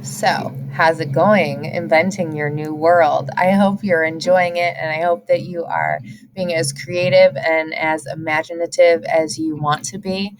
So, how's it going inventing your new world? I hope you're enjoying it, and I hope that you are being as creative and as imaginative as you want to be.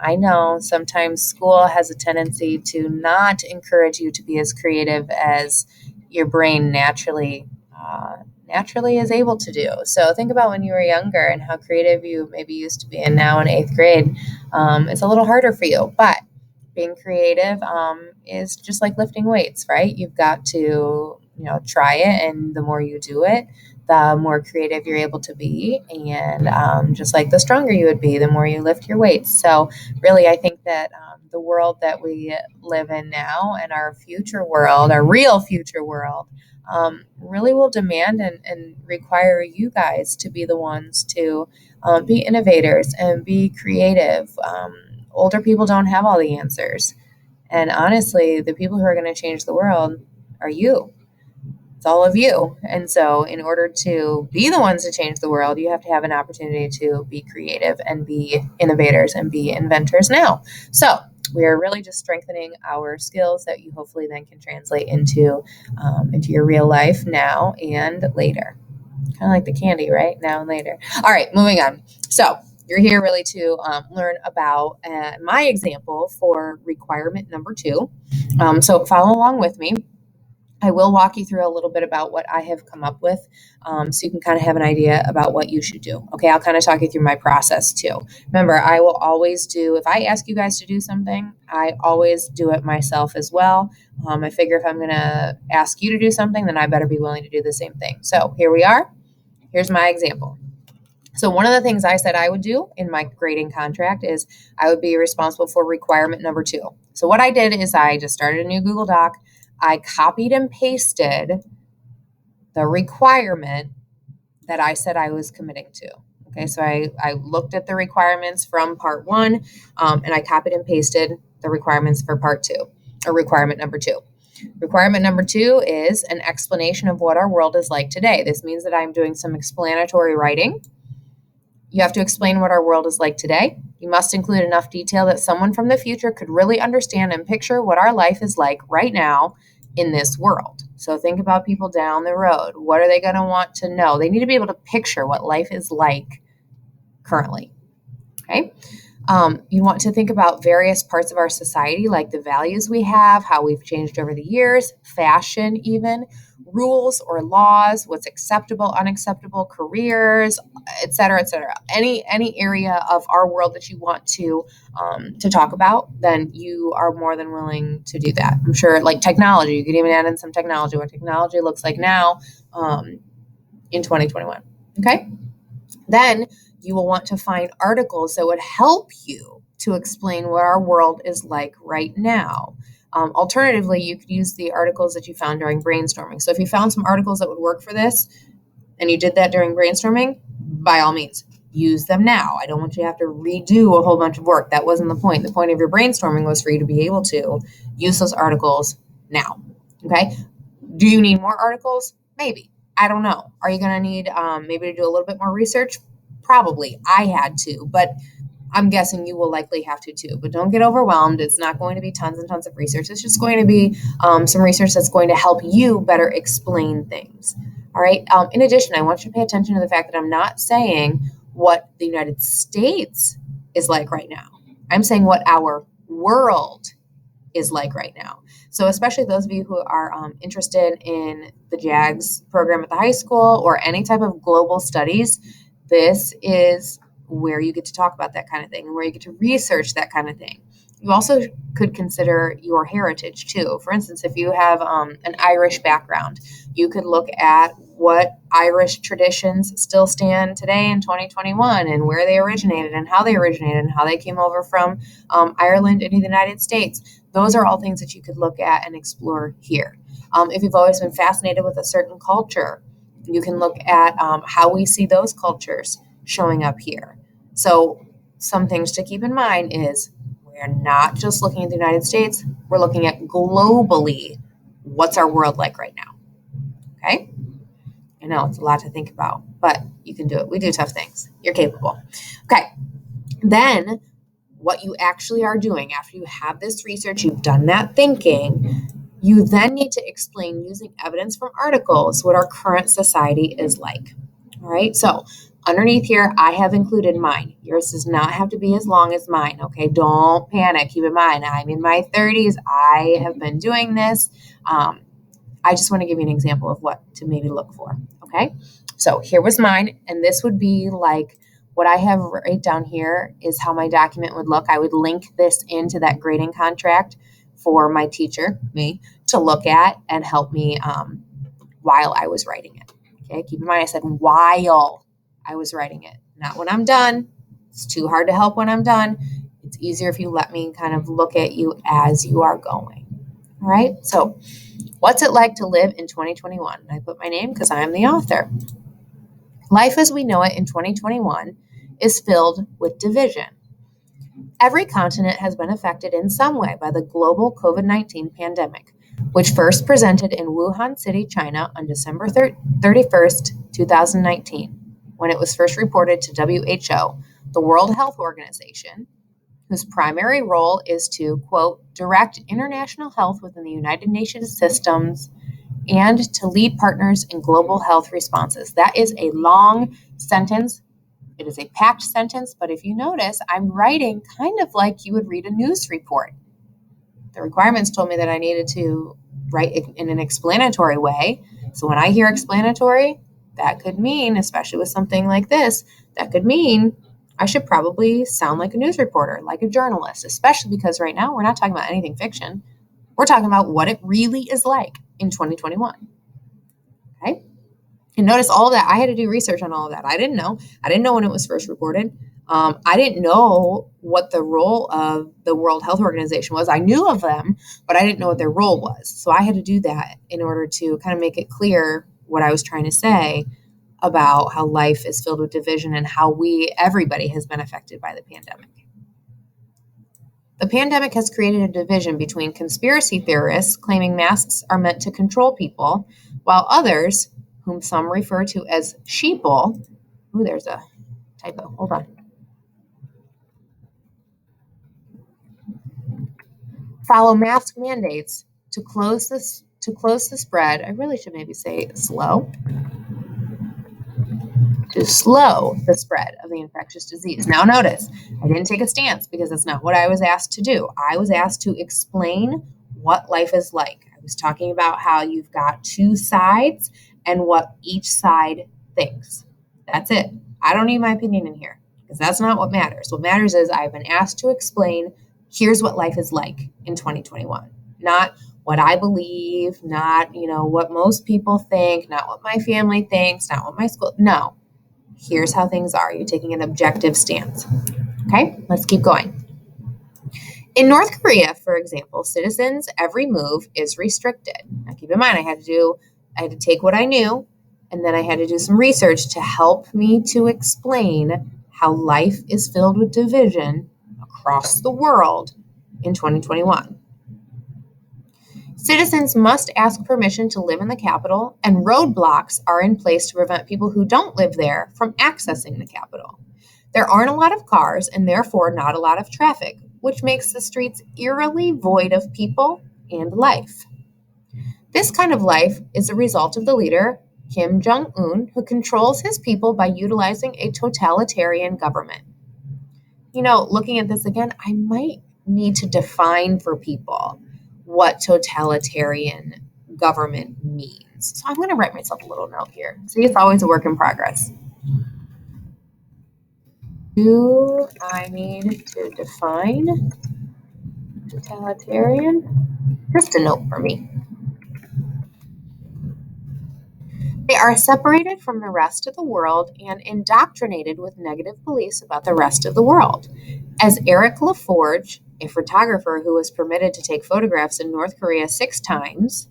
I know sometimes school has a tendency to not encourage you to be as creative as your brain naturally is able to do. So think about when you were younger and how creative you maybe used to be, and now in eighth grade, it's a little harder for you, but being creative is just like lifting weights, right? You've got to, try it. And the more you do it, the more creative you're able to be. And just like the stronger you would be, the more you lift your weights. So, really, I think that the world that we live in now and our future world, our real future world, really will demand and require you guys to be the ones to be innovators and be creative. Older people don't have all the answers. And honestly, the people who are going to change the world are you. It's all of you. And so, in order to be the ones to change the world, you have to have an opportunity to be creative and be innovators and be inventors now. So, we are really just strengthening our skills that you hopefully then can translate into your real life now and later. Kind of like the candy, right? Now and later. All right, moving on. So, you're here really to learn about my example for requirement number 2. So follow along with me. I will walk you through a little bit about what I have come up with, so you can kind of have an idea about what you should do. Okay, I'll kind of talk you through my process too. Remember, I will always do, if I ask you guys to do something, I always do it myself as well. I figure if I'm going to ask you to do something, then I better be willing to do the same thing. So here we are. Here's my example. So one of the things I said I would do in my grading contract is I would be responsible for requirement number 2. So what I did is I just started a new Google Doc. I copied and pasted the requirement that I said I was committing to. Okay, so I looked at the requirements from part 1, and I copied and pasted the requirements for part 2, or requirement number 2. Requirement number 2 is an explanation of what our world is like today. This means that I'm doing some explanatory writing. You have to explain what our world is like today. You must include enough detail that someone from the future could really understand and picture what our life is like right now in this world. So think about people down the road. What are they going to want to know? They need to be able to picture what life is like currently. Okay. You want to think about various parts of our society, like the values we have, how we've changed over the years, fashion even, rules or laws, what's acceptable, unacceptable, careers, et cetera, et cetera. Any area of our world that you want to talk about, then you are more than willing to do that. I'm sure, like technology, you could even add in some technology, what technology looks like now in 2021. Okay? Then you will want to find articles that would help you to explain what our world is like right now. Alternatively, you could use the articles that you found during brainstorming. So if you found some articles that would work for this and you did that during brainstorming, by all means, use them now. I don't want you to have to redo a whole bunch of work. That wasn't the point. The point of your brainstorming was for you to be able to use those articles now. Okay? Do you need more articles? Maybe. I don't know. Are you going to need maybe to do a little bit more research? Probably. I had to, but I'm guessing you will likely have to too. But don't get overwhelmed. It's not going to be tons and tons of research. It's just going to be some research that's going to help you better explain things. All right. In addition, I want you to pay attention to the fact that I'm not saying what the United States is like right now. I'm saying what our world is like right now. So especially those of you who are interested in the JAGS program at the high school or any type of global studies, this is where you get to talk about that kind of thing and where you get to research that kind of thing. You also could consider your heritage too. For instance, if you have an Irish background, you could look at what Irish traditions still stand today in 2021 and where they originated and how they came over from Ireland into the United States. Those are all things that you could look at and explore here. If you've always been fascinated with a certain culture, you can look at how we see those cultures showing up here. So some things to keep in mind is we're not just looking at the United States, we're looking at globally what's our world like right now. Okay? I know it's a lot to think about, but you can do it. We do tough things. You're capable. Okay. Then what you actually are doing after you have this research, you've done that thinking, You then need to explain using evidence from articles what our current society is like. All right, so underneath here, I have included mine. Yours does not have to be as long as mine, okay? Don't panic. Keep in mind, I'm in my 30s. I have been doing this. I just want to give you an example of what to maybe look for, okay? So here was mine, and this would be like what I have right down here is how my document would look. I would link this into that grading contract for my teacher, me, to look at and help me while I was writing it. Okay, keep in mind I said while I was writing it, not when I'm done. It's too hard to help when I'm done. It's easier if you let me kind of look at you as you are going. All right, so what's it like to live in 2021? I put my name because I am the author. Life as we know it in 2021 is filled with division. Every continent has been affected in some way by the global COVID-19 pandemic, which first presented in Wuhan City, China on December 31st, 2019, when it was first reported to WHO, the World Health Organization, whose primary role is to, quote, direct international health within the United Nations systems and to lead partners in global health responses. That is a long sentence. It is a packed sentence, but if you notice, I'm writing kind of like you would read a news report. The requirements told me that I needed to write in an explanatory way. So when I hear explanatory, that could mean, especially with something like this, that could mean I should probably sound like a news reporter, like a journalist, especially because right now we're not talking about anything fiction. We're talking about what it really is like in 2021. Okay? And notice all of that. I had to do research on all of that. I didn't know. I didn't know when it was first reported. I didn't know what the role of the World Health Organization was. I knew of them, but I didn't know what their role was. So I had to do that in order to kind of make it clear what I was trying to say about how life is filled with division and how everybody has been affected by the pandemic. The pandemic has created a division between conspiracy theorists claiming masks are meant to control people, while others, whom some refer to as sheeple, there's a typo, hold on, follow mask mandates to close the spread. I really should maybe say to slow the spread of the infectious disease. Now notice, I didn't take a stance because that's not what I was asked to do. I was asked to explain what life is like. I was talking about how you've got two sides and what each side thinks. That's it. I don't need my opinion in here because that's not what matters. What matters is I've been asked to explain, here's what life is like in 2021. Not what I believe, not, what most people think, not what my family thinks, not what my school, no. Here's how things are. You're taking an objective stance. Okay, let's keep going. In North Korea, for example, citizens' every move is restricted. Now keep in mind, I had to take what I knew, and then I had to do some research to help me to explain how life is filled with division across the world in 2021. Citizens must ask permission to live in the capital, and roadblocks are in place to prevent people who don't live there from accessing the capital. There aren't a lot of cars and therefore not a lot of traffic, which makes the streets eerily void of people and life. This kind of life is a result of the leader, Kim Jong-un, who controls his people by utilizing a totalitarian government. Looking at this again, I might need to define for people what totalitarian government means. So I'm going to write myself a little note here. See, it's always a work in progress. Do I need to define totalitarian? Just a note for me. They are separated from the rest of the world and indoctrinated with negative beliefs about the rest of the world. As Eric LaForge, a photographer who was permitted to take photographs in North Korea 6 times,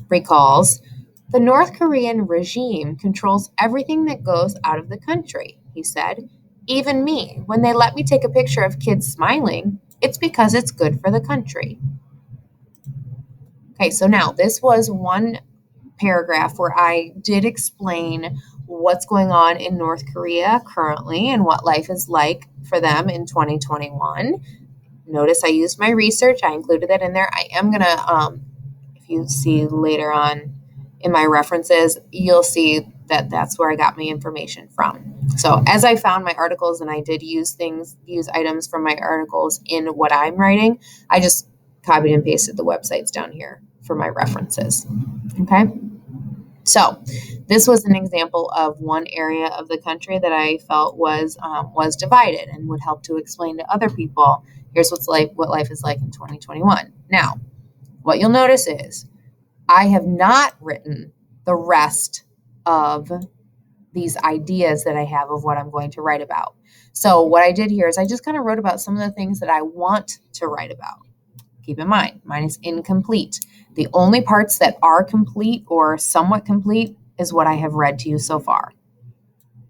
recalls, the North Korean regime controls everything that goes out of the country, he said. Even me, when they let me take a picture of kids smiling, it's because it's good for the country. Okay, so now this was one paragraph where I did explain what's going on in North Korea currently and what life is like for them in 2021. Notice I used my research. I included that in there. I am going to if you see later on in my references, you'll see that that's where I got my information from. So as I found my articles and I did use items from my articles in what I'm writing, I just copied and pasted the websites down here for my references. Okay. So this was an example of one area of the country that I felt was divided and would help to explain to other people, here's what life is like in 2021. Now, what you'll notice is I have not written the rest of these ideas that I have of what I'm going to write about. So what I did here is I just kind of wrote about some of the things that I want to write about. Keep in mind, mine is incomplete. The only parts that are complete or somewhat complete is what I have read to you so far.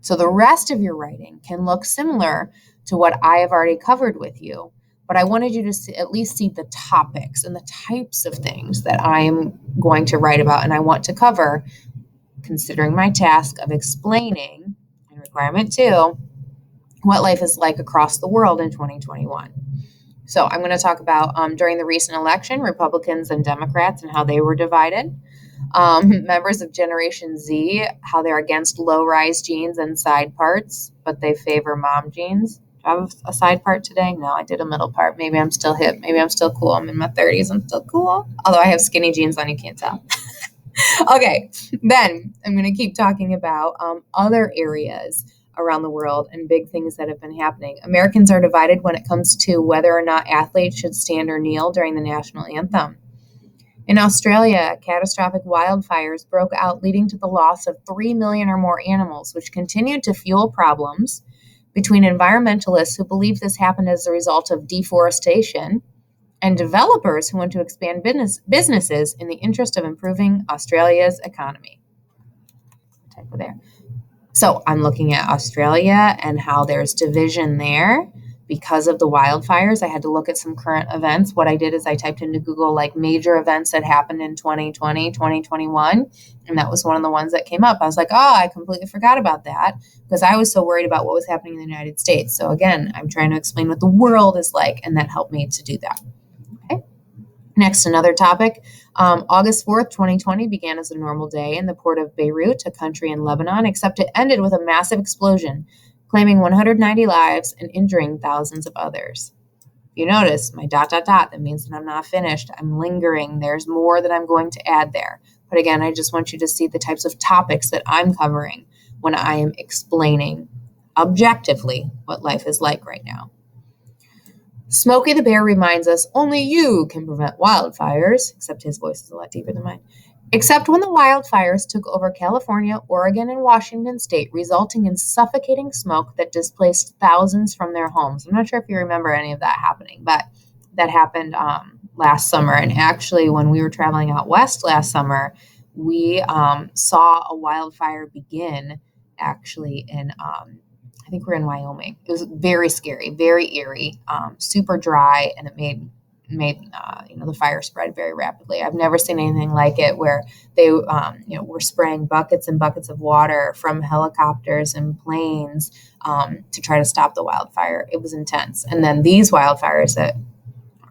So the rest of your writing can look similar to what I have already covered with you, but I wanted you to at least see the topics and the types of things that I am going to write about and I want to cover, considering my task of explaining, in requirement 2, what life is like across the world in 2021. So I'm going to talk about during the recent election, Republicans and Democrats and how they were divided. Members of Generation Z, how they're against low-rise jeans and side parts, but they favor mom jeans. Do I have a side part today? No, I did a middle part. Maybe I'm still hip. Maybe I'm still cool. I'm in my 30s. I'm still cool. Although I have skinny jeans on, you can't tell. Okay, then I'm going to keep talking about other areas around the world and big things that have been happening. Americans are divided when it comes to whether or not athletes should stand or kneel during the national anthem. In Australia, catastrophic wildfires broke out, leading to the loss of 3 million or more animals, which continued to fuel problems between environmentalists who believe this happened as a result of deforestation and developers who want to expand businesses in the interest of improving Australia's economy. Type there. So I'm looking at Australia and how there's division there because of the wildfires. I had to look at some current events. What I did is I typed into Google like major events that happened in 2020, 2021, and that was one of the ones that came up. I was like, oh, I completely forgot about that because I was so worried about what was happening in the United States. So again, I'm trying to explain what the world is like, and that helped me to do that. Okay. Next, another topic. August 4th, 2020 began as a normal day in the port of Beirut, a country in Lebanon, except it ended with a massive explosion, claiming 190 lives and injuring thousands of others. If you notice my ... that means that I'm not finished. I'm lingering. There's more that I'm going to add there. But again, I just want you to see the types of topics that I'm covering when I am explaining objectively what life is like right now. Smokey the Bear reminds us only you can prevent wildfires, except his voice is a lot deeper than mine, except when the wildfires took over California, Oregon, and Washington state, resulting in suffocating smoke that displaced thousands from their homes. I'm not sure if you remember any of that happening, but that happened last summer. And actually, when we were traveling out west last summer, we saw a wildfire begin actually in I think we're in Wyoming. It was very scary, very eerie, super dry, and it made the fire spread very rapidly. I've never seen anything like it where they were spraying buckets and buckets of water from helicopters and planes to try to stop the wildfire. It was intense. And then these wildfires that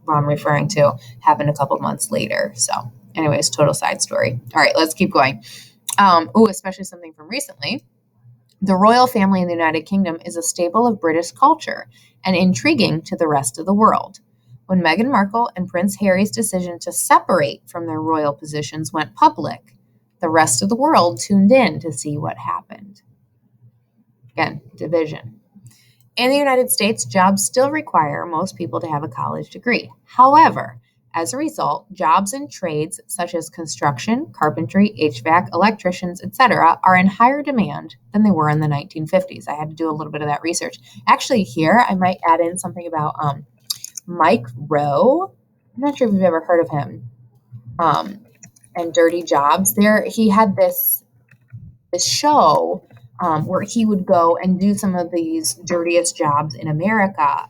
I'm referring to happened a couple months later. So, anyways, total side story. All right, let's keep going. Especially something from recently. The royal family in the United Kingdom is a staple of British culture and intriguing to the rest of the world. When Meghan Markle and Prince Harry's decision to separate from their royal positions went public, the rest of the world tuned in to see what happened. Again, division. In the United States, jobs still require most people to have a college degree. However, as a result, jobs in trades such as construction, carpentry, HVAC, electricians, etc., are in higher demand than they were in the 1950s. I had to do a little bit of that research. Actually, here I might add in something about Mike Rowe. I'm not sure if you've ever heard of him. And Dirty Jobs. There, he had this show where he would go and do some of these dirtiest jobs in America.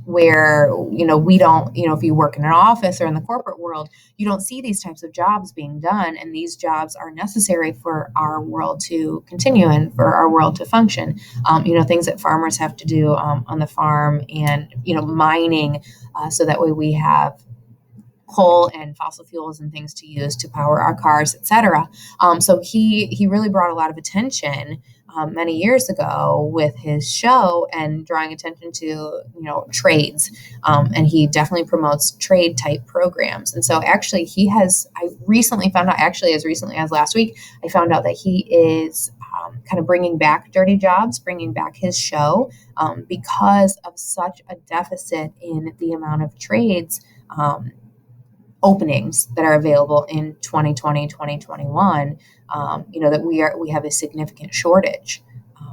Where, we don't, if you work in an office or in the corporate world, you don't see these types of jobs being done. And these jobs are necessary for our world to continue and for our world to function. Things that farmers have to do on the farm and, mining. So that way we have coal and fossil fuels and things to use to power our cars, etc. So he really brought a lot of attention many years ago with his show and drawing attention to trades, and he definitely promotes trade type programs. And so actually I recently found out, actually as recently as last week, I found out that he is kind of bringing back Dirty Jobs, bringing back his show, because of such a deficit in the amount of trades openings that are available in 2020, 2021, that we have a significant shortage,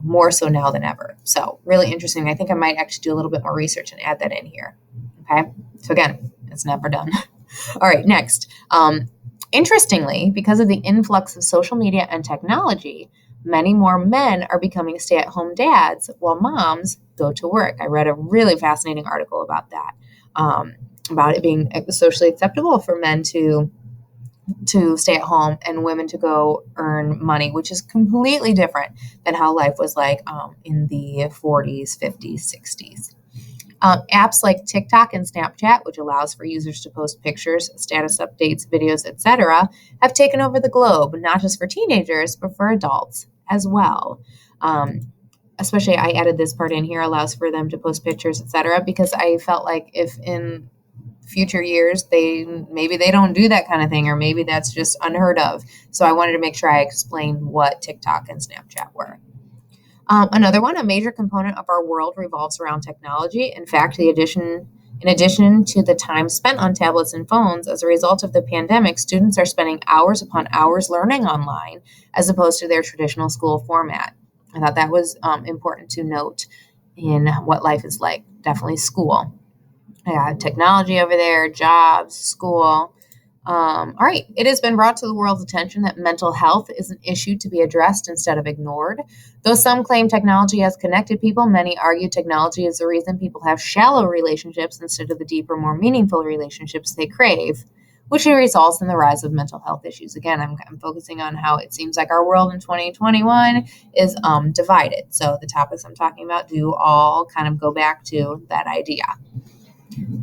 more so now than ever. So really interesting. I think I might actually do a little bit more research and add that in here. Okay. So again, it's never done. All right. Next, interestingly, because of the influx of social media and technology, many more men are becoming stay-at-home dads while moms go to work. I read a really fascinating article about that. About it being socially acceptable for men to stay at home and women to go earn money, which is completely different than how life was like in the 40s, 50s, 60s. Apps like TikTok and Snapchat, which allows for users to post pictures, status updates, videos, etc., have taken over the globe, not just for teenagers, but for adults as well. Especially, I added this part in here, allows for them to post pictures, etc., because I felt like if in future years maybe they don't do that kind of thing, or maybe that's just unheard of. So I wanted to make sure I explained what TikTok and Snapchat were. Another one, a major component of our world revolves around technology. In fact, in addition to the time spent on tablets and phones, as a result of the pandemic, students are spending hours upon hours learning online as opposed to their traditional school format. I thought that was important to note in what life is like. Definitely school. Yeah, technology over there, jobs, school. All right. It has been brought to the world's attention that mental health is an issue to be addressed instead of ignored. Though some claim technology has connected people, many argue technology is the reason people have shallow relationships instead of the deeper, more meaningful relationships they crave, which results in the rise of mental health issues. Again, I'm focusing on how it seems like our world in 2021 is divided. So the topics I'm talking about do all kind of go back to that idea.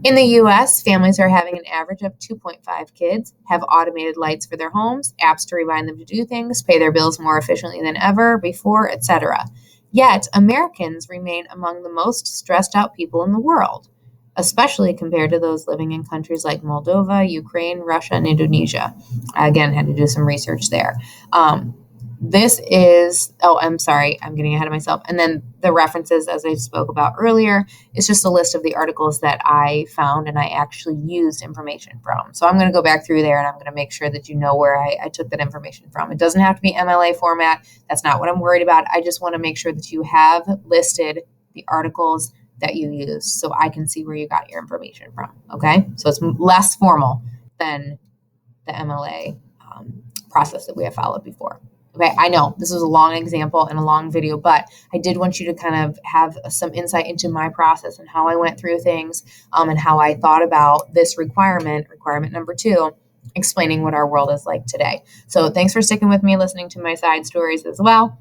In the US, families are having an average of 2.5 kids, have automated lights for their homes, apps to remind them to do things, pay their bills more efficiently than ever before, etc. Yet, Americans remain among the most stressed out people in the world, especially compared to those living in countries like Moldova, Ukraine, Russia, and Indonesia. I, again, had to do some research there. This is, I'm sorry, I'm getting ahead of myself. And then the references, as I spoke about earlier, is just a list of the articles that I found and I actually used information from. So I'm going to go back through there and I'm going to make sure that you know where I took that information from. It doesn't have to be MLA format. That's not what I'm worried about. I just want to make sure that you have listed the articles that you use so I can see where you got your information from. Okay. So it's less formal than the MLA process that we have followed before. Okay, I know this was a long example and a long video, but I did want you to kind of have some insight into my process and how I went through things, and how I thought about this requirement number 2, explaining what our world is like today. So thanks for sticking with me, listening to my side stories as well.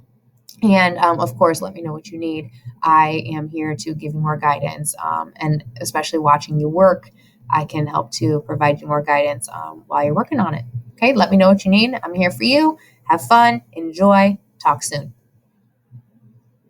And of course, let me know what you need. I am here to give you more guidance, and especially watching you work, I can help to provide you more guidance while you're working on it. Okay, let me know what you need. I'm here for you. Have fun, enjoy, talk soon.